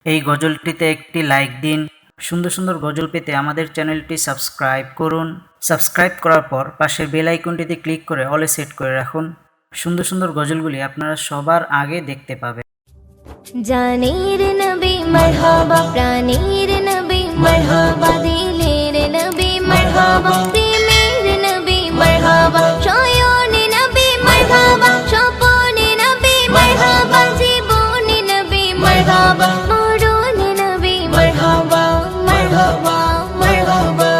এই গজলটিতে একটি লাইক দিন। সুন্দর সুন্দর গজল পেতে আমাদের চ্যানেলটি সাবস্ক্রাইব করুন। সাবস্ক্রাইব করার পর পাশের বেল আইকনটিতে ক্লিক করে অলে সেট করে রাখুন। সুন্দর সুন্দর গজলগুলি আপনারা সবার আগে দেখতে পাবেন। জানের নবী মারহাবা, প্রাণের নবী মারহাবা, দিলের নবী মারহাবা, প্রেমের নবী মারহাবা, শয়নে নবী মারহাবা, স্বপনে নবী মারহাবা, জীবনে নবী মারহাবা, মরণে নবী মারহাবা, মারহাবা, মারহাবা।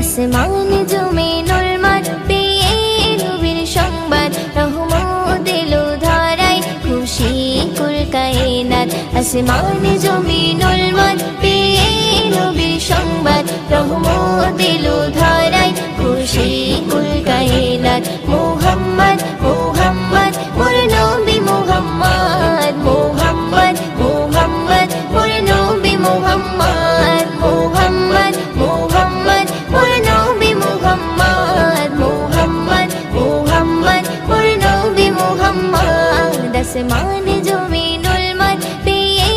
আসমান জমিনুল মান পেয়ে নবীর সংবাদ, রহমত এলো ধারায়, খুশি কুল কায়নাত। আসমান জমিনুল মান পেয়ে নবীর সংবাদ, রহমত এলো ধারায়, খুশি কুল কায়নাত। মুহাম্মদ মুহাম্মদ মোর নবী মুহাম্মদ, মুহাম্মদ মুহাম্মদ মোর নবী মুহাম্মদ, মুহাম্মদ মুহাম্মদ মোর নবী মুহাম্মদ, মুহাম্মদ মুহাম্মদ মোর নবী মুহাম্মদ। আসমান জমিনুল মান পেয়ে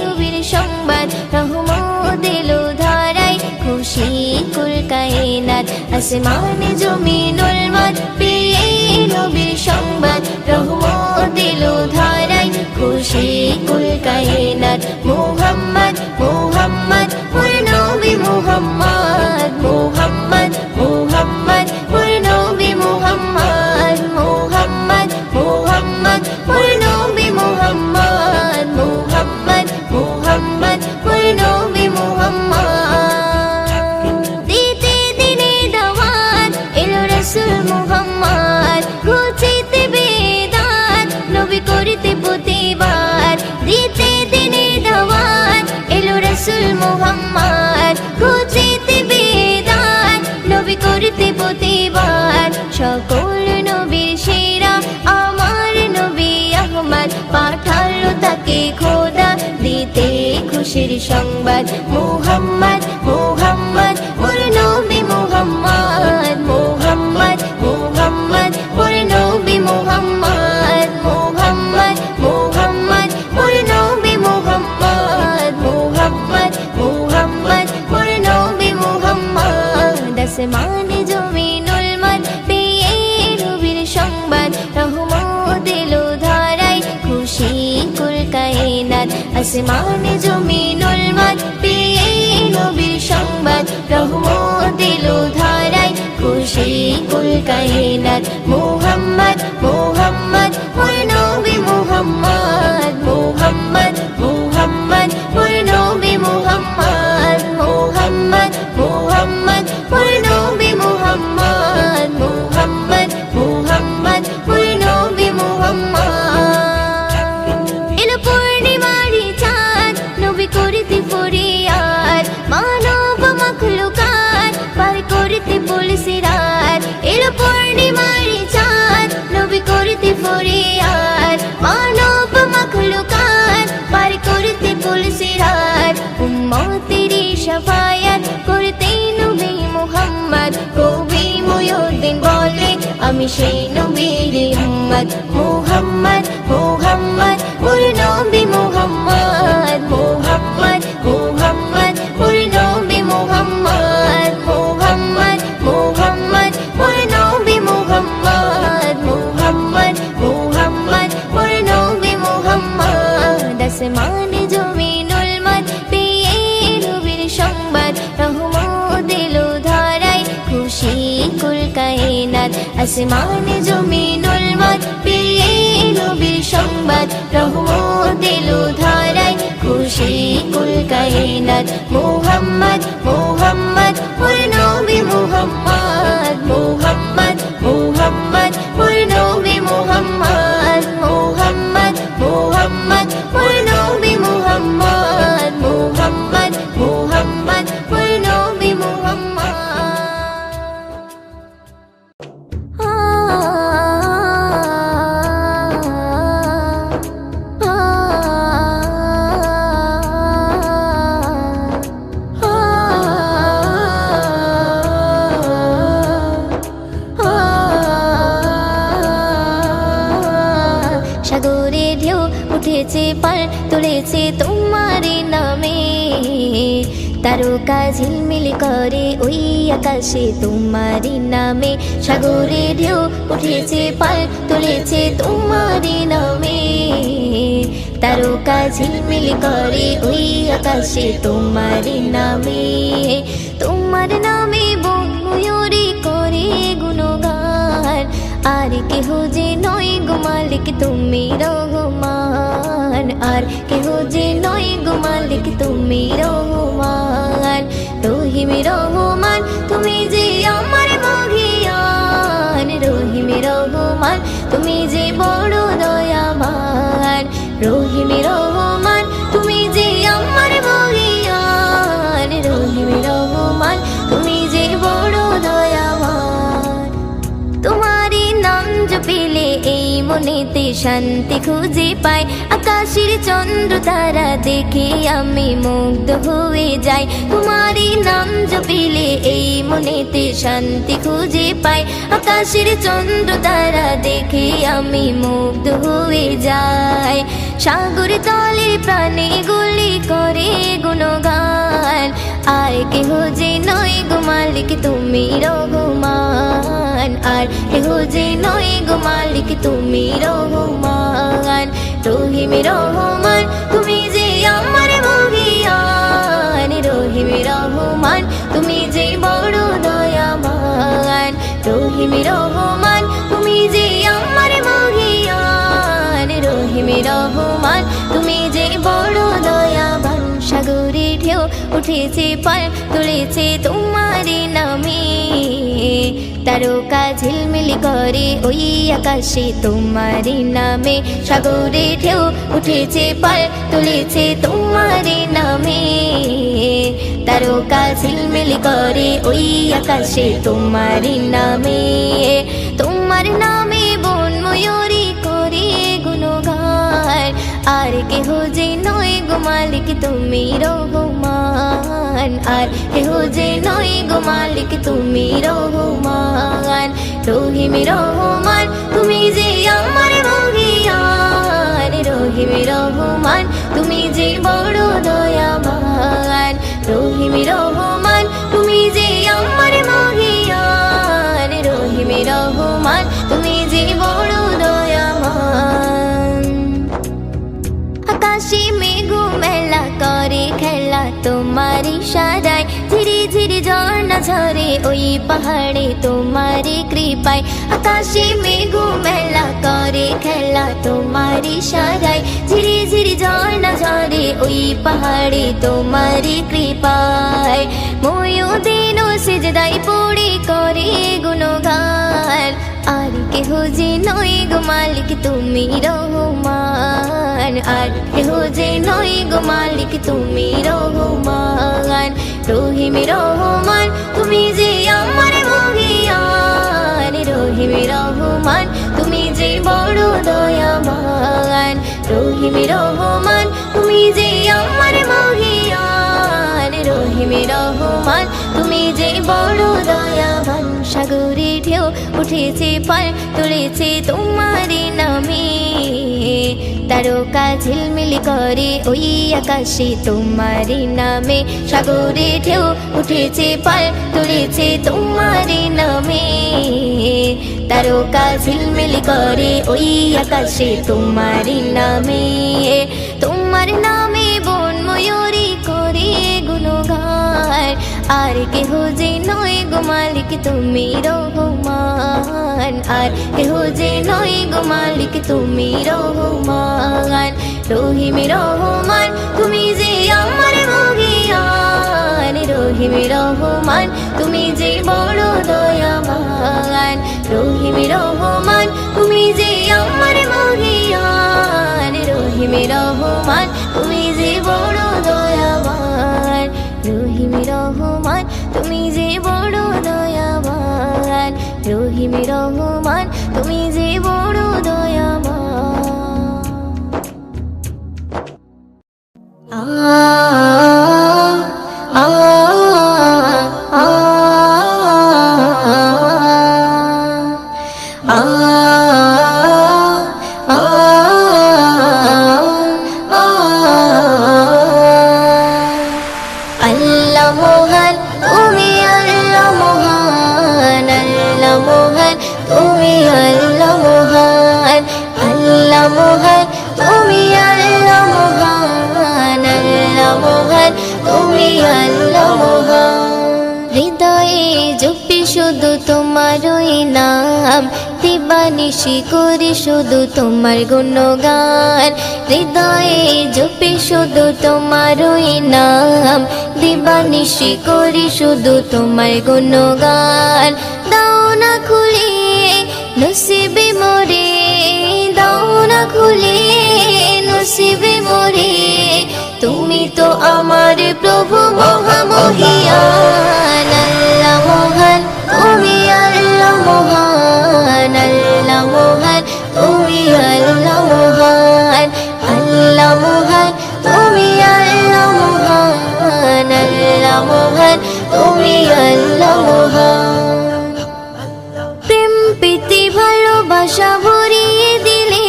নবীর সংবাদ, রহমত এলো ধারায়, খুশি কুল কায়নাত। আসমান জমিনুল মান পেয়ে নবীর সংবাদ, রহমত এলো ধারায়, খুশি কুল কায়নাত। মুহাম্মদ মুহাম্মদ মোর নবী মুহাম্মদ, মুহাম্মদ মুহাম্মদ মোর নবী মুহাম্মদ, মুহাম্মদ মুহাম্মদ মোর নবী মুহাম্মদ, মুহাম্মদ মুহাম্মদ মোর নবী মুহাম্মদ। দিতে দিনে দাওয়াত এলো রাসূল মুহাম্মদ, ঘুচিতে বেদাত নবী করিতে প্রতিবাদ। দিতে দিনে দাওয়াত এলো রাসূল মুহাম্মদ, ঘুচিতে বেদাত নবী করিতে প্রতিবাদ। সকল নবীর সেরা আমার নবী আহমদ, পাঠালো তাকে খোদা দিতে খুশির সংবাদ। মুহাম্মদ মুহাম্মদ মোর নবী মুহাম্মদ, মুহাম্মদ মুহাম্মদ মোর নবী মুহাম্মদ, মুহাম্মদ মুহাম্মদ মোর নবী মুহাম্মদ, মুহাম্মদ মুহাম্মদ মোর নবী মুহাম্মদ। আসমান জমিনুল মান পেয়ে নবীর সংবাদ, রহমত এলো ধারায়, খুশি কুল কায়নাত। আসমান জমিনুল মান পেয়ে নবীর সংবাদ, রহমত এলো ধারায়, খুশি কুল কায়নাত। মুহাম্মদ মুহাম্মদ মোর নবী মুহাম্মদ, মুহাম্মদ মুহাম্মদ মোর নবী মুহাম্মদ, মুহাম্মদ মুহাম্মদ মোর নবী মুহাম্মদ, মুহাম্মদ মুহাম্মদ মোর নবী মুহাম্মদ। এলো পূর্ণিমারি চাঁদ নবী করিতে ফরিয়াদ, মানব মাখলুকাত পার করিতে বলছে রাত। এলো পূর্ণিমারি চাঁদ নবী করিতে ফরিয়াদ, মানব মাখলুকাত পার করিতে বলছে রাত। উম্মতের শাফায়াত করতে নবী মুহাম্মদ, কবি মুয়ুদ্দিন বলে আমি সেই নবীর উম্মত। মুহাম্মদ মুহাম্মদ মোর নবী মুহাম্মদ, মুহাম্মদ মুহাম্মদ মোর নবী মুহাম্মদ, মুহাম্মদ মুহাম্মদ মোর নবী মুহাম্মদ, মুহাম্মদ মুহাম্মদ মোর নবী মুহাম্মদ। আসমান জমিনুল মান পেয়ে নবীর সংবাদ, রহমত এলো ধারায়, খুশি কুল কায়নাত। আসমান জমিনুল মান পেয়ে নবীর সংবাদ, রহমত এলো ধারায়, খুশি কুল কায়নাত। মুহাম্মদ মুহাম্মদ মোর নবী মুহাম্মদ, মুহাম্মদ মুহাম্মদ মোর নবী মুহাম্মদ, মুহাম্মদ মুহাম্মদ মোর নবী মুহাম্মদ, মুহাম্মদ মুহাম্মদ মোর নবী মুহাম্মদ। তারকা ঝিলমিল করে ওই আকাশে তোমারি নামে, সাগরে ঢেউ উঠেছে পাল তুলেছে তোমারি নামে। তারকা ঝিলমিল করে ওই আকাশে তোমারি নামে, তোমার নামে বন ময়ূরী করে গুণগান, আর কেহ যে নয় গো মালিক তুমি রহমান, আর কেহ যে নয় গো মালিক তুমি রহমান। রহিম রহমান তুমি যে আমার মহিয়ান, রহিম রহমান তুমি যে বড় দয়াবান, রহিম রহমান তুমি যে আমার মহিয়ান, রহিম রহমান তুমি যে বড় দয়াবান। তোমারই নাম জপিলে এই মনেতে শান্তি খুঁজে পাই, আকাশের চন্দ্র তারা দেখে আমি মুগ্ধ হয়ে যাই। তোমারই নাম জপিলে এই মনেতে শান্তি খুঁজে পাই, আকাশের চন্দ্র তারা দেখে আমি মুগ্ধ হয়ে যাই। সাগর তলে প্রাণে গুলি করে গুণগান, আর কেহ যে নয় গো মালিক তুমি রহমান, আর কেহ যে নয় গো মালিক তুমি রহমান। রহিম রহমান তুমি যে আমার মহিয়ান, রহিম রহমান তুমি যে বড় দয়াবান, রহিম রহমান তুমি যে আমার মহিয়ান, রহিম রহমান তুমি যে বড় দয়াবান। সাগরে ঢেউ উঠেছে পাল তুলেছে তোমারি নামে, তারকা ঝিলমিল করে ওই আকাশে তোমারি নামে, সাগরে ঢেউ উঠেছে পাল তুলেছে তোমারি নামে। তারকা ঝিলমিল করে ওই আকাশে তোমারি নামে, তোমার নামে বন ময়ূরী করে গুণগান, আর কেহ যে নয় গো মালিক তুমি রহমান, আর কেহ যে নয় গো মালিক তুমি রহমান। রহিম রহমান তুমি যে আমার মহিয়ান, রহিম রহমান তুমি যে বড় দয়াবান, রহিম রহমান তুমি যে আমার মহিয়ান, রহিম রহমান তুমি যে বড় দয়াবান। আকাশে মেঘ মেলা করে খেলা তোমার ইশারায়, ধীরে ধীরে ঝর্ণা ঝরে ওই পাহাড়ে তোমারি কৃপায়। আকাশে মেঘ মেলা করে খেলা তোমার ইশারায়, ধীরে ধীরে ঝর্ণা ঝরে ওই পাহাড়ে তোমারি কৃপায়। ময়ূদিন সিজদায় পড়ে করে গুণগান, আর কেহ যে নয় গো মালিক তুমি রহমান, আর কেহ যে নয় গো মালিক তুমি রহমান। রহিম রহমান তুমি যে আমার মহিয়ান, রহিম রহমান তুমি যে বড় দয়াবান, রহিম রহমান তুমি যে আমার মহিয়ান, রহিম রহমান তুমি যে বড় দয়াবান। সাগরে ঢেউ উঠেছে পাল তুলেছে তোমারি নামে, তারকা ঝিলমিল করে ওই আকাশে তোমারি নামে, সাগরে ঢেউ উঠেছে পাল তুলেছে তোমারি নামে। তারকা ঝিলমিল করে ওই আকাশে তোমারি নামে, তোমার নামে বন ময়ূরী করে গুণগান, আর কেহ যে নয় গো মালিক তুমি রহমান, আর কেহ যে নয় গো মালিক তুমি রহমান। রহিম রহমান তুমি যে আমার মহিয়ান, রহিম রহমান তুমি যে বড় দয়াবান, রহিম রহমান তুমি যে আমার মহিয়ান, রহিম রহমান তুমি যে বড় দয়াবান, রহিম রহমান তুমি যে বড় দয়াবান, রহিম রহমান তুমি যে বড় দয়াবান। আ আ আ আল্লাহ নাম দিবানিশি করি শুধু তোমার গুণগান হৃদয়ে জপি শুধু তোমারই নাম দিবানিশি করি শুধু তোমার গুণগান দাও না খুলে নসিবে মোরে দাও না খুলে নসিবে মোরে তুমি তো আমার প্রভু মহামহিয়ান আল্লাহ মহান তুমি আল্লাহ মহান আল্লাহ মহান তুমি আল্লাহ মহান আল্লাহ মহান তুমি আল্লাহ মহান আল্লাহ মহান তুমি আল্লাহ মহান প্রেম প্রীতি ভালোবাসা ভরিয়ে দিলে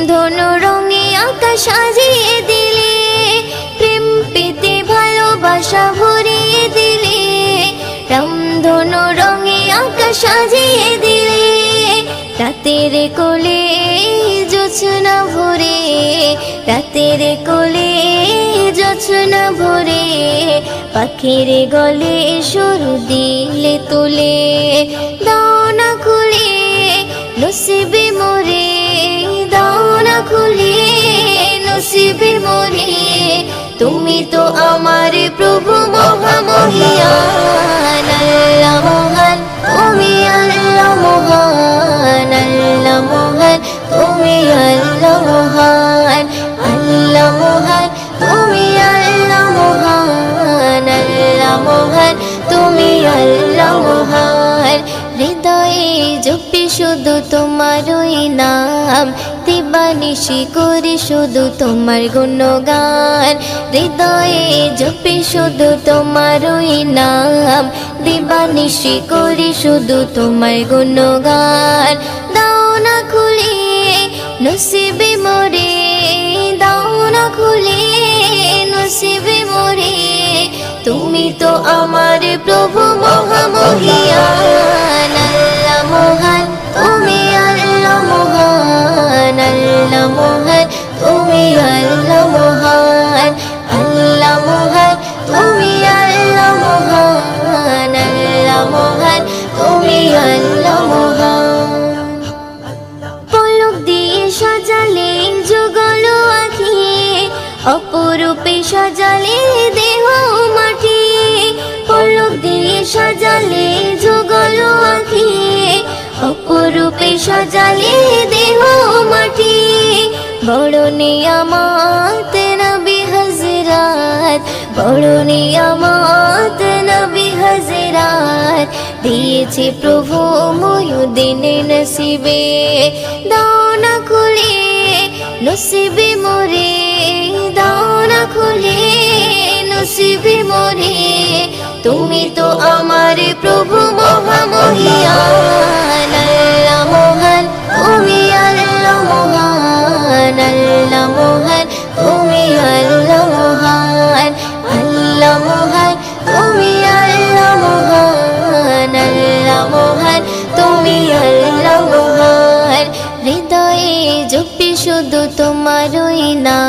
ধনু রঙে আকাশ সাজিয়ে দিলে প্রেম প্রীতি ভালোবাসা ভরিয়ে দিলে রামধনু রঙে আকাশ সাজিয়ে দিলে রাতের কোলে জোছনা ভরে রাতের কোলে জোছনা ভরে পাখির গলে সুর দিলে তুলে দাও না খুলে নসিবে মোরে দাও না খুলে নসিবে মোরে তুমি তো আমার প্রভু মহামহিয়ান আল্লাহ মহান তুমি আল্লাহ মহান আল্লাহ মহান তুমি আল্লাহ মহান আল্লাহ মহান তুমি আল্লাহ মহান আল্লাহ মহান তুমি আল্লাহ মহান হৃদয়ে জপি শুধু তোমারই নাম দিবানিশি করি শুধু তোমার গুণগান হৃদয়ে জপি শুধু তোমারই নাম দিবানিশি করি শুধু তোমার গুণগান দাও না খুলে নসিবে মোরে দাও না খুলে নসিবে মোরে তুমি তো আমার প্রভু মহামহিয়ান আল্লাহ মহান তুমি আল্লাহ মহান আল্লাহ মহান তুমি আল্লাহ মহান আল্লাহ মহান তুমি আল্লাহ মহান আল্লাহ মহান তুমি আল্লাহ মহান পলক দিয়ে সাজালে যুগল আঁখি অপরূপে সাজালে দেহ মাটি পলক দিয়ে সাজালে যুগল আঁখি অপরূপে সাজালে দেহ মাটি বড় নিয়ামত নবী হযরত বড় নিয়ামত নবী হযরত দিয়েছে প্রভু মুয়ুদ্দিন নসিবে দাও না খুলে নসিবে মোরে দাও না খুলে নসিবে মোরে তুমি তো আমার প্রভু মহামহিয়ান আল্লাহ মহান তুমি আল্লাহ মহান আল্লাহ মহান